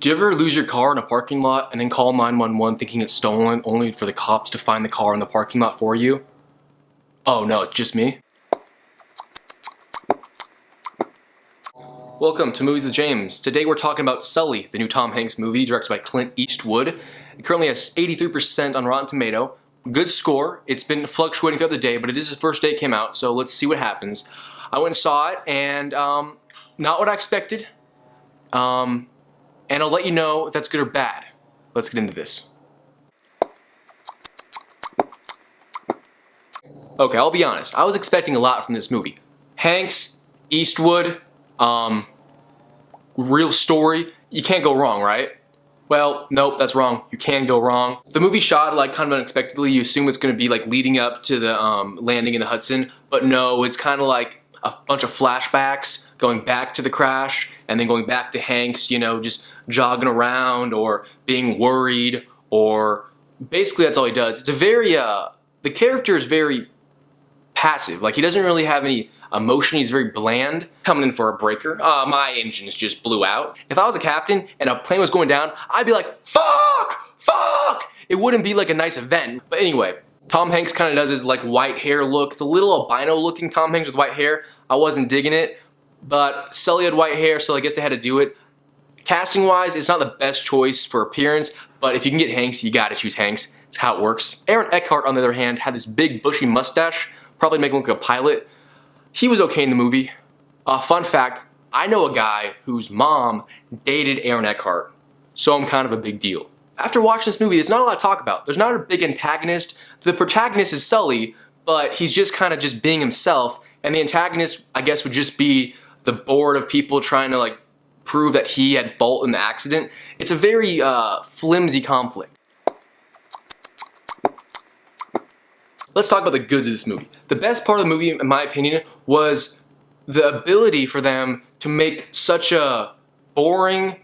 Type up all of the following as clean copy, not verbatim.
Do you ever lose your car in a parking lot and then call 911 thinking it's stolen only for the cops to find the car in the parking lot for you? Oh no, it's just me? Welcome to Movies with James. Today we're talking about Sully, the new Tom Hanks movie directed by Clint Eastwood. It currently has 83% on Rotten Tomato. Good score. It's been fluctuating throughout the day, but it is the first day it came out, so let's see what happens. I went and saw it, and not what I expected. And I'll let you know if that's good or bad. Let's get into this. Okay, I'll be honest. I was expecting a lot from this movie. Hanks, Eastwood, real story. You can't go wrong, right? Well, nope, that's wrong. You can go wrong. The movie shot like kind of unexpectedly. You assume it's going to be like leading up to the landing in the Hudson, but no, it's kind of like a bunch of flashbacks going back to the crash and then going back to Hanks, you know, just jogging around or being worried, or basically that's all he does. It's a very, the character is very passive. Like, he doesn't really have any emotion. He's very bland. Coming in for a breaker. My engines just blew out. If I was a captain and a plane was going down, I'd be like, fuck! Fuck! It wouldn't be like a nice event. But anyway, Tom Hanks kind of does his like white hair look. It's a little albino looking Tom Hanks with white hair. I wasn't digging it, but Sully had white hair, so I guess they had to do it. Casting wise, it's not the best choice for appearance, but if you can get Hanks, you gotta choose Hanks. It's how it works. Aaron Eckhart, on the other hand, had this big bushy mustache, probably make him look like a pilot. He was okay in the movie. Fun fact, I know a guy whose mom dated Aaron Eckhart, so I'm kind of a big deal. After watching this movie, there's not a lot to talk about. There's not a big antagonist. The protagonist is Sully, but he's just kind of just being himself, and the antagonist, I guess, would just be the board of people trying to like prove that he had fault in the accident. It's a very flimsy conflict. Let's talk about the goods of this movie. The best part of the movie, in my opinion, was the ability for them to make such a boring,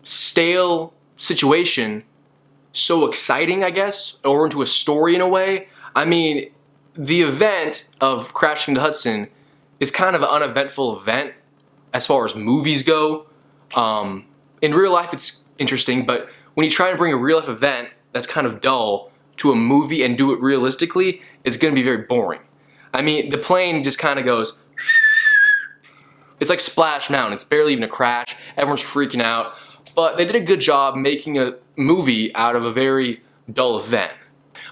stale situation so exciting, I guess, or into a story in a way. I mean, the event of crashing the Hudson is kind of an uneventful event as far as movies go. In real life, it's interesting, but when you try to bring a real life event that's kind of dull to a movie and do it realistically, it's going to be very boring. I mean, the plane just kind of goes. It's like Splash Mountain. It's barely even a crash. Everyone's freaking out. But they did a good job making a movie out of a very dull event.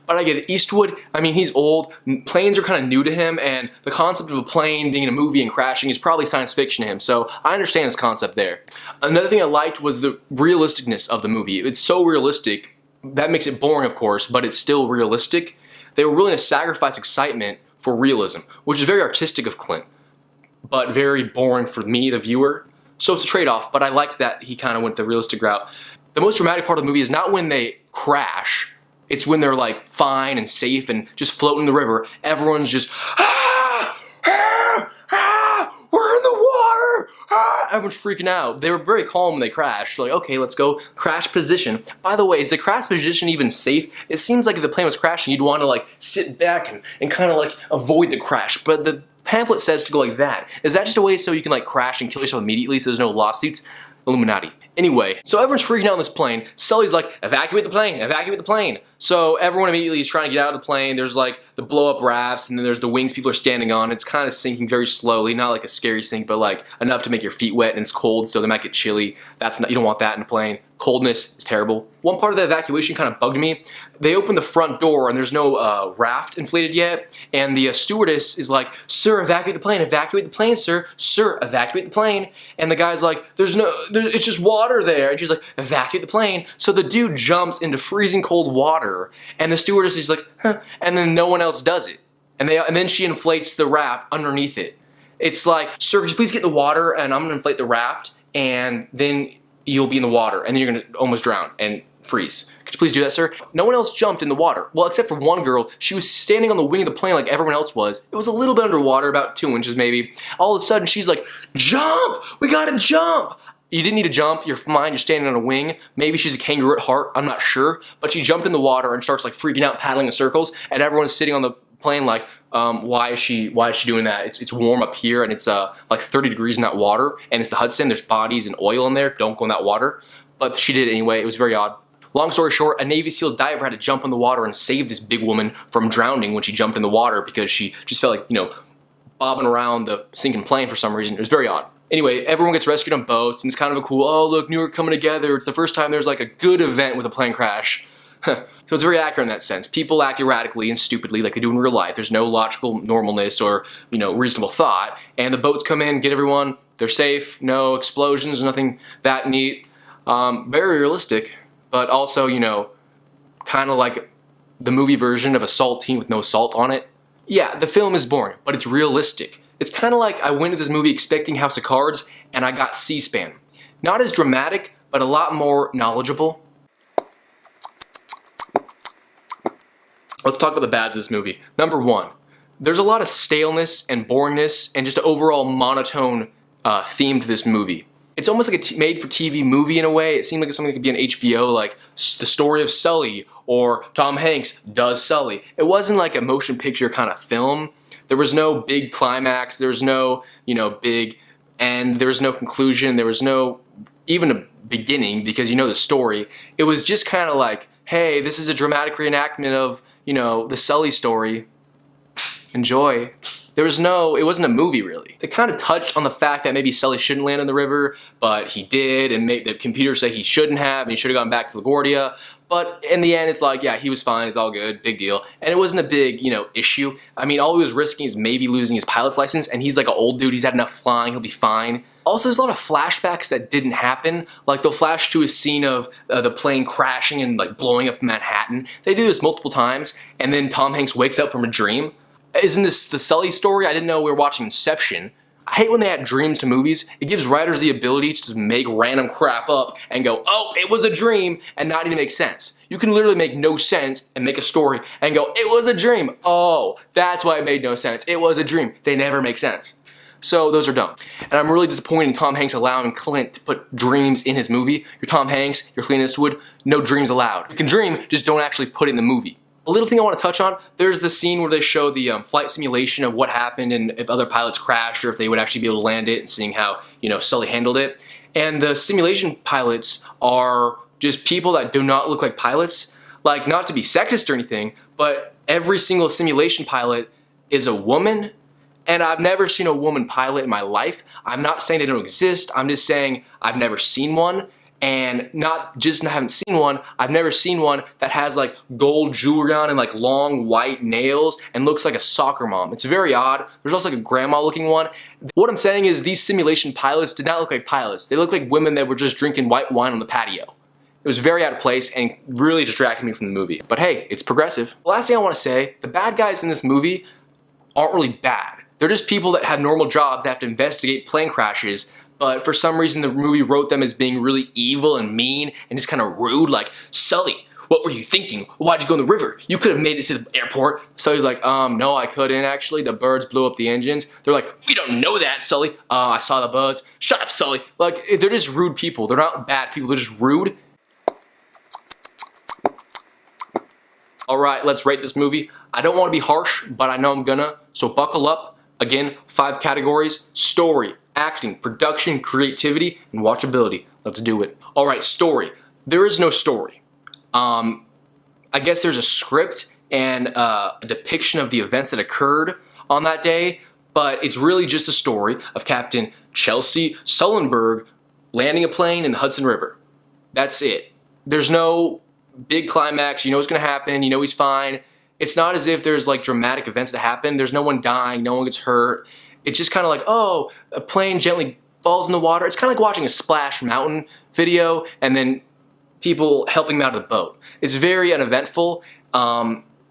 But I get it. Eastwood, I mean, he's old. Planes are kind of new to him, and the concept of a plane being in a movie and crashing is probably science fiction to him, so I understand his concept there. Another thing I liked was the realisticness of the movie. It's so realistic. That makes it boring, of course, but it's still realistic. They were willing to sacrifice excitement for realism, which is very artistic of Clint, but very boring for me, the viewer. So it's a trade-off, but I liked that he kind of went the realistic route. The most dramatic part of the movie is not when they crash. It's when they're like fine and safe and just floating in the river. Everyone's just, ah, ah, ah, we're in the water. Ah. Everyone's freaking out. They were very calm when they crashed. Like, okay, let's go crash position. By the way, is the crash position even safe? It seems like if the plane was crashing, you'd want to like sit back and kind of like avoid the crash. But the pamphlet says to go like that. Is that just a way so you can like crash and kill yourself immediately so there's no lawsuits? Illuminati. Anyway, so everyone's freaking out on this plane. Sully's like, evacuate the plane, evacuate the plane. So everyone immediately is trying to get out of the plane. There's like the blow up rafts, and then there's the wings people are standing on. It's kind of sinking very slowly, not like a scary sink, but like enough to make your feet wet, and it's cold, so they might get chilly. That's not, you don't want that in a plane. Coldness is terrible. One part of the evacuation kind of bugged me. They open the front door and there's no raft inflated yet, and the stewardess is like, sir, evacuate the plane, sir. Sir, evacuate the plane. And the guy's like, it's just water there. And she's like, evacuate the plane. So the dude jumps into freezing cold water, and the stewardess is like, huh, and then no one else does it. And then she inflates the raft underneath it. It's like, sir, could you please get the water, and I'm gonna inflate the raft, and then you'll be in the water, and then you're gonna almost drown and freeze. Could you please do that, sir? No one else jumped in the water. Well, except for one girl. She was standing on the wing of the plane like everyone else was. It was a little bit underwater, about 2 inches maybe. All of a sudden, she's like, jump! We gotta jump! You didn't need to jump, you're fine, you're standing on a wing. Maybe she's a kangaroo at heart, I'm not sure. But she jumped in the water and starts like freaking out, paddling in circles, and everyone's sitting on the plane like, why is she doing that? It's warm up here, and it's like 30 degrees in that water, and it's the Hudson. There's bodies and oil in there. Don't go in that water. but she did it anyway. It was very odd. Long story short, a Navy SEAL diver had to jump in the water and save this big woman from drowning when she jumped in the water because she just felt like, you know, bobbing around the sinking plane for some reason. It was very odd. Anyway, everyone gets rescued on boats, and it's kind of a cool, oh look, New York coming together. It's the first time there's like a good event with a plane crash. So it's very accurate in that sense. People act erratically and stupidly like they do in real life. There's no logical normalness or, you know, reasonable thought. And the boats come in, get everyone, they're safe, no explosions, nothing that neat. Very realistic, but also, you know, kind of like the movie version of a salt team with no salt on it. Yeah, the film is boring, but it's realistic. It's kind of like I went to this movie expecting House of Cards, and I got C-SPAN. Not as dramatic, but a lot more knowledgeable. Let's talk about the bads of this movie. Number one, there's a lot of staleness and boringness and just an overall monotone theme to this movie. It's almost like a made-for-TV movie in a way. It seemed like it's something that could be on HBO, like the story of Sully, or Tom Hanks does Sully. It wasn't like a motion picture kind of film. There was no big climax. There was no, you know, big end. There was no conclusion. There was no even a beginning because you know the story. It was just kind of like, hey, this is a dramatic reenactment of, you know, the Sully story. Enjoy. There was no, it wasn't a movie really. They kind of touched on the fact that maybe Sully shouldn't land in the river, but he did, and the computer said he shouldn't have, and he should have gone back to LaGuardia. But in the end, it's like, yeah, he was fine, it's all good, big deal. And it wasn't a big, you know, issue. I mean, all he was risking is maybe losing his pilot's license, and he's like an old dude, he's had enough flying, he'll be fine. Also, there's a lot of flashbacks that didn't happen. Like, they'll flash to a scene of the plane crashing and, like, blowing up Manhattan. They do this multiple times, and then Tom Hanks wakes up from a dream. Isn't this the Sully story? I didn't know we were watching Inception. I hate when they add dreams to movies. It gives writers the ability to just make random crap up and go, oh, it was a dream, and not even make sense. You can literally make no sense and make a story and go, it was a dream. Oh, that's why it made no sense. It was a dream. They never make sense. So those are dumb. And I'm really disappointed in Tom Hanks allowing Clint to put dreams in his movie. You're Tom Hanks, you're Clint Eastwood, no dreams allowed. You can dream, just don't actually put it in the movie. A little thing I want to touch on, there's the scene where they show the flight simulation of what happened and if other pilots crashed or if they would actually be able to land it and seeing how, you know, Sully handled it. And the simulation pilots are just people that do not look like pilots. Like, not to be sexist or anything, but every single simulation pilot is a woman, and I've never seen a woman pilot in my life. I'm not saying they don't exist, I'm just saying I've never seen one. And not just haven't seen one, I've never seen one that has like gold jewelry on and like long white nails and looks like a soccer mom. It's very odd. There's also like a grandma looking one. What I'm saying is these simulation pilots did not look like pilots. They looked like women that were just drinking white wine on the patio. It was very out of place and really distracted me from the movie. But hey, it's progressive. The last thing I want to say, the bad guys in this movie aren't really bad. They're just people that have normal jobs that have to investigate plane crashes, but for some reason the movie wrote them as being really evil and mean and just kind of rude, like, Sully, what were you thinking? Why'd you go in the river? You could have made it to the airport. Sully's like, no, I couldn't actually. The birds blew up the engines. They're like, we don't know that, Sully. I saw the birds. Shut up, Sully. Like, they're just rude people. They're not bad people. They're just rude. All right, let's rate this movie. I don't want to be harsh, but I know I'm gonna, so buckle up. Again, 5 categories: story, acting, production, creativity, and watchability. Let's do it. All right, story. There is no story. I guess there's a script and a depiction of the events that occurred on that day, but it's really just a story of Captain Chelsea Sullenberg landing a plane in the Hudson River. That's it. There's no big climax. You know what's gonna happen. You know he's fine. It's not as if there's like dramatic events that happen. There's no one dying, no one gets hurt. It's just kind of like, oh, a plane gently falls in the water. It's kind of like watching a Splash Mountain video and then people helping them out of the boat. It's very uneventful.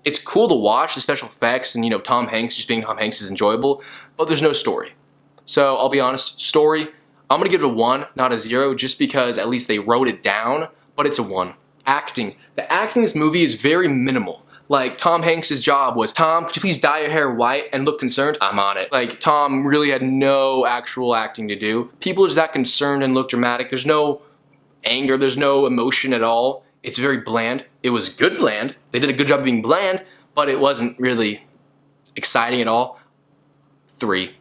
It's cool to watch, the special effects, and you know, Tom Hanks, just being Tom Hanks is enjoyable, but there's no story. So I'll be honest, story, I'm gonna give it a 1, not a 0, just because at least they wrote it down, but it's a 1. Acting. The acting in this movie is very minimal. Like, Tom Hanks' job was, Tom, could you please dye your hair white and look concerned? I'm on it. Like, Tom really had no actual acting to do. People are just that concerned and look dramatic. There's no anger, there's no emotion at all. It's very bland. It was good bland. They did a good job of being bland, but it wasn't really exciting at all. 3.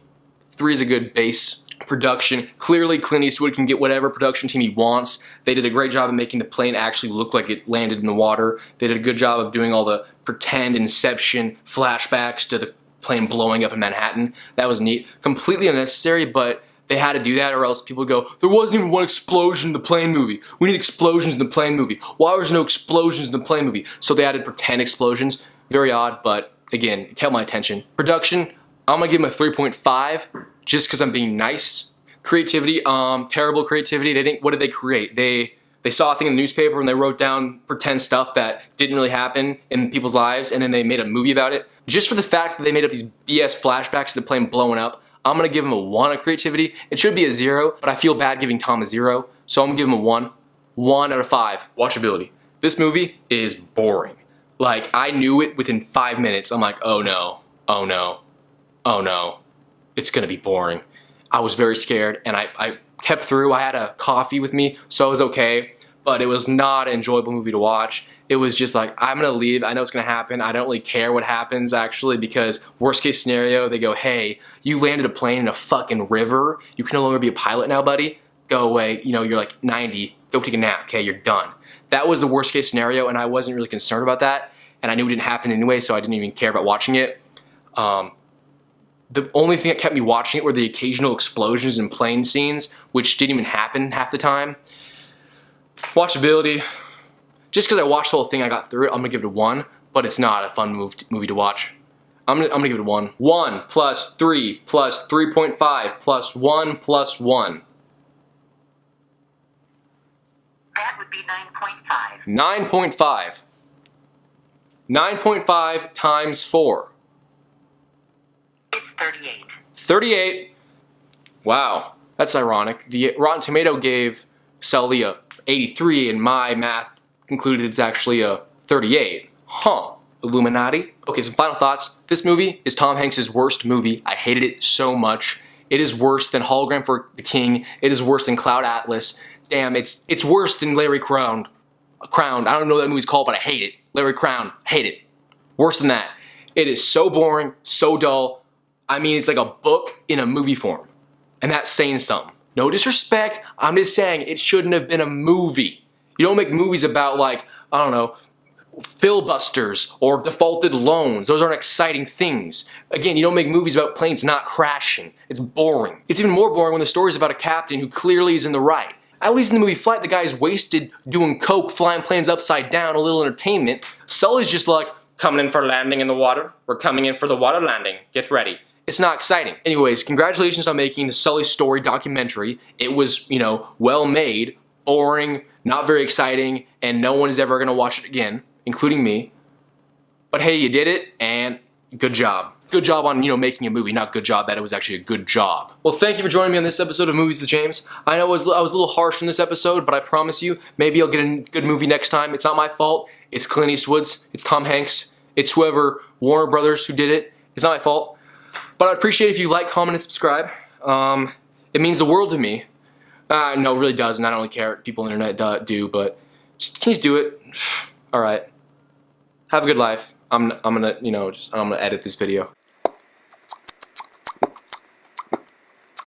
3 is a good base Production, clearly Clint Eastwood can get whatever production team he wants. They did a great job of making the plane actually look like it landed in the water. They did a good job of doing all the pretend Inception flashbacks to the plane blowing up in Manhattan. That was neat. Completely unnecessary, but they had to do that or else people would go, there wasn't even one explosion in the plane movie. We need explosions in the plane movie. Why was there no explosions in the plane movie? So they added pretend explosions. Very odd, but again, it kept my attention. Production, I'm gonna give them a 3.5 just because I'm being nice. Creativity, terrible creativity. What did they create? They saw a thing in the newspaper and they wrote down pretend stuff that didn't really happen in people's lives, and then they made a movie about it. Just for the fact that they made up these BS flashbacks of the plane blowing up, I'm gonna give them a 1 on creativity. It should be a 0, but I feel bad giving Tom a 0, so I'm gonna give him a 1. 1 out of 5. Watchability. This movie is boring. Like, I knew it within 5 minutes. I'm like, oh no, oh no, oh no. It's gonna be boring. I was very scared, and I kept through. I had a coffee with me, so it was okay, but it was not an enjoyable movie to watch. It was just like, I'm gonna leave, I know it's gonna happen, I don't really care what happens actually, because worst case scenario, they go, hey, you landed a plane in a fucking river, you can no longer be a pilot now, buddy, go away, you know, you're like 90, go take a nap, okay, you're done. That was the worst case scenario, and I wasn't really concerned about that, and I knew it didn't happen anyway, so I didn't even care about watching it. The only thing that kept me watching it were the occasional explosions and plane scenes, which didn't even happen half the time. Watchability, just because I watched the whole thing, I got through it, I'm gonna give it a 1, but it's not a fun movie to watch. I'm gonna give it a 1. 1 plus 3 plus 3.5 plus 1 plus 1. That would be 9.5. 9.5. 9.5 times 4. It's 38. 38. Wow, that's ironic. The Rotten Tomato gave Sully a 83, and my math concluded it's actually a 38. Huh. Illuminati. Okay, some final thoughts. This movie is Tom Hanks' worst movie. I hated it so much. It is worse than Hologram for the King. It is worse than Cloud Atlas. Damn, it's worse than Larry Crowned. I don't know what that movie's called, but I hate it. Larry Crown, hate it. Worse than that. It is so boring, so dull. I mean, it's like a book in a movie form. And that's saying something. No disrespect, I'm just saying it shouldn't have been a movie. You don't make movies about, like, I don't know, filibusters or defaulted loans. Those aren't exciting things. Again, you don't make movies about planes not crashing. It's boring. It's even more boring when the story's about a captain who clearly is in the right. At least in the movie Flight, the guy's wasted doing coke, flying planes upside down, a little entertainment. Sully's just like, coming in for landing in the water. We're coming in for the water landing. Get ready. It's not exciting. Anyways, congratulations on making the Sully Story documentary. It was, you know, well made, boring, not very exciting, and no one is ever gonna watch it again, including me. But hey, you did it, and good job. Good job on, you know, making a movie, not good job that it was actually a good job. Well, thank you for joining me on this episode of Movies with James. I know I was a little harsh in this episode, but I promise you, maybe I'll get a good movie next time. It's not my fault. It's Clint Eastwood's. It's Tom Hanks. It's whoever, Warner Brothers, who did it. It's not my fault. But I'd appreciate if you like, comment, and subscribe. It means the world to me. No, it really doesn't. I don't really care what people on the internet do, but just, can you just do it? All right. Have a good life. I'm gonna, you know, I'm gonna edit this video.